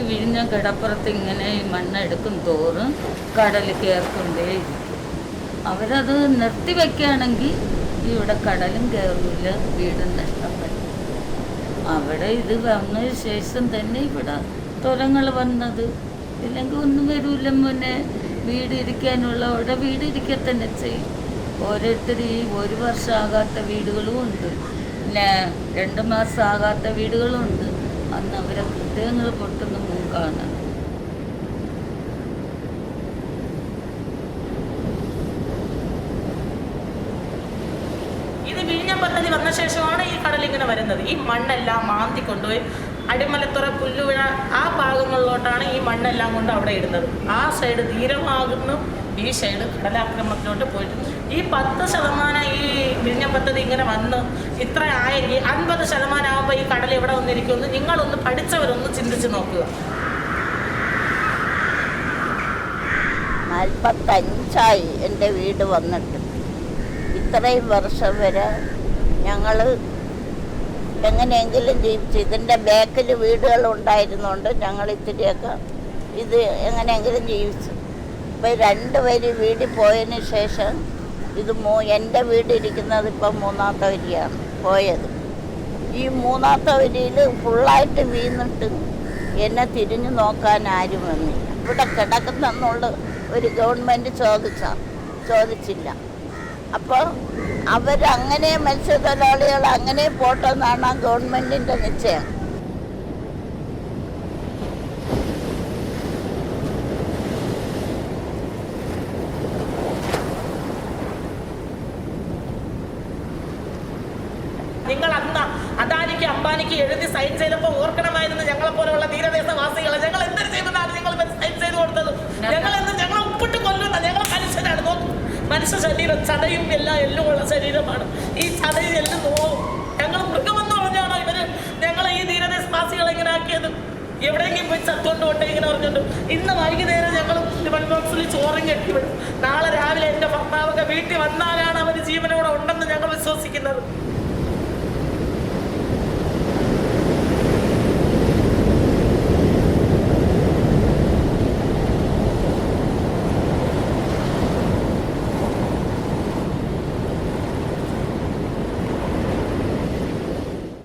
വിഴിഞ്ഞ കിടപ്പുറത്ത് ഇങ്ങനെ ഈ മണ്ണെടുക്കും തോറും കടൽ കയറിക്കൊണ്ടേയിരിക്കും. അവരത് നിർത്തിവെക്കുകയാണെങ്കിൽ ഇവിടെ കടലും കയറില്ല, വീടും നഷ്ടപ്പെട്ടു. അവിടെ ഇത് വന്നതിന് ശേഷം തന്നെ ഇവിടെ തുരങ്ങൾ വന്നത്. ഇല്ലെങ്കിൽ ഒന്നും വരില്ല. മുന്നേ വീടിരിക്കാനുള്ള അവിടെ വീടിരിക്കുക തന്നെ ചെയ്യും. ഓരോരുത്തർ ഈ 1 വർഷം ആകാത്ത വീടുകളും ഉണ്ട്, പിന്നെ 2 മാസം ആകാത്ത വീടുകളും ഉണ്ട്. അന്ന് അവരെ ഹൃദയങ്ങൾ പൊട്ടുന്ന മൂക്കാണ്. ഇത് വിഴിഞ്ഞം പദ്ധതി വന്ന ശേഷമാണ് ഈ കടലിങ്ങനെ വരുന്നത്. ഈ മണ്ണെല്ലാം മാന്തി കൊണ്ടുപോയി അടിമലത്തുറ, പുല്ലുവിഴ ആ ഭാഗങ്ങളിലോട്ടാണ് ഈ മണ്ണെല്ലാം കൊണ്ട് അവിടെ ഇടുന്നത്. ആ സൈഡ് തീരമാകുന്നു, ഈ സൈഡ് കടലാക്രമണത്തിലോട്ട് പോയിട്ട് ഈ 10% ഈ വിഴിഞ്ഞം പദ്ധതി ഇങ്ങനെ വന്ന് ഇത്ര ആയെങ്കിൽ 50% ആകുമ്പോൾ ഈ കടൽ എവിടെ വന്നിരിക്കുമെന്ന് നിങ്ങളൊന്ന് പഠിച്ചവരൊന്ന് ചിന്തിച്ച് നോക്കുക. 45 എൻ്റെ വീട് വന്നിട്ട്. ഇത്രയും വർഷം വരെ ഞങ്ങൾ എങ്ങനെയെങ്കിലും ജീവിച്ചു. ഇതിൻ്റെ ബാക്കിൽ വീടുകളുണ്ടായിരുന്നുകൊണ്ട് ഞങ്ങൾ ഇത്തിരിയൊക്കെ ഇത് എങ്ങനെയെങ്കിലും ജീവിച്ചു. ഇപ്പം 2 വരി വീട്ടിൽ പോയതിന് ശേഷം ഇത് എൻ്റെ വീടിരിക്കുന്നത് ഇപ്പം 3ാമത്തെ വരിയാണ് പോയത്. ഈ 3ാമത്തെ വരിയിൽ ഫുള്ളായിട്ട് വീണിട്ട് എന്നെ തിരിഞ്ഞു നോക്കാൻ ആരും വന്നില്ല. ഇവിടെ കിടക്കുന്നെന്നുള്ള ഒരു ഗവൺമെൻറ് ചോദിച്ചില്ല. അപ്പോൾ അവരങ്ങനെ മത്സ്യത്തൊഴിലാളികൾ അങ്ങനെ പോട്ടെന്നാണ് ആ ഗവൺമെൻറ്റിൻ്റെ നിശ്ചയം. നിങ്ങൾ അന്ന് അദാനിക്ക് അംബാനിക്ക് എഴുതി സൈൻ ചെയ്തപ്പോൾ ഓർക്കണമായിരുന്നു ഞങ്ങളെപ്പോലുള്ള തീരദേശവാസികളെ. ഞങ്ങൾ എന്തൊരു ചെയ്യുന്നതാണ് നിങ്ങൾ സൈൻ ചെയ്ത് കൊടുത്തത്? ഞങ്ങൾ ഉപ്പിട്ട് കൊല്ലുന്ന ഞങ്ങൾ മനുഷ്യരാണ്. നോക്കും, മനുഷ്യ ശരീരം ചതയും എല്ലുമുള്ള ശരീരമാണ്. ഈ ചതയും എല്ലും നോവും. ഞങ്ങൾ മൃഗമെന്ന് പറഞ്ഞാണോ ഇവര് ഞങ്ങളെ ഈ തീരദേശവാസികളെ ഇങ്ങനെ ആക്കിയത്? എവിടെയെങ്കിലും പോയി ചത്തുകൊണ്ട് കൊണ്ടേ ഇങ്ങനെ പറഞ്ഞിട്ട് ഇന്ന് വൈകുന്നേരം ഞങ്ങൾ ടിഫിൻ ബോക്സിൽ ചോറും കെട്ടിവിടും. നാളെ രാവിലെ എൻ്റെ ഭർത്താവൊക്കെ വീട്ടിൽ വന്നാലാണ് അവർ ജീവനോടെ ഉണ്ടെന്ന് ഞങ്ങൾ വിശ്വസിക്കുന്നത്.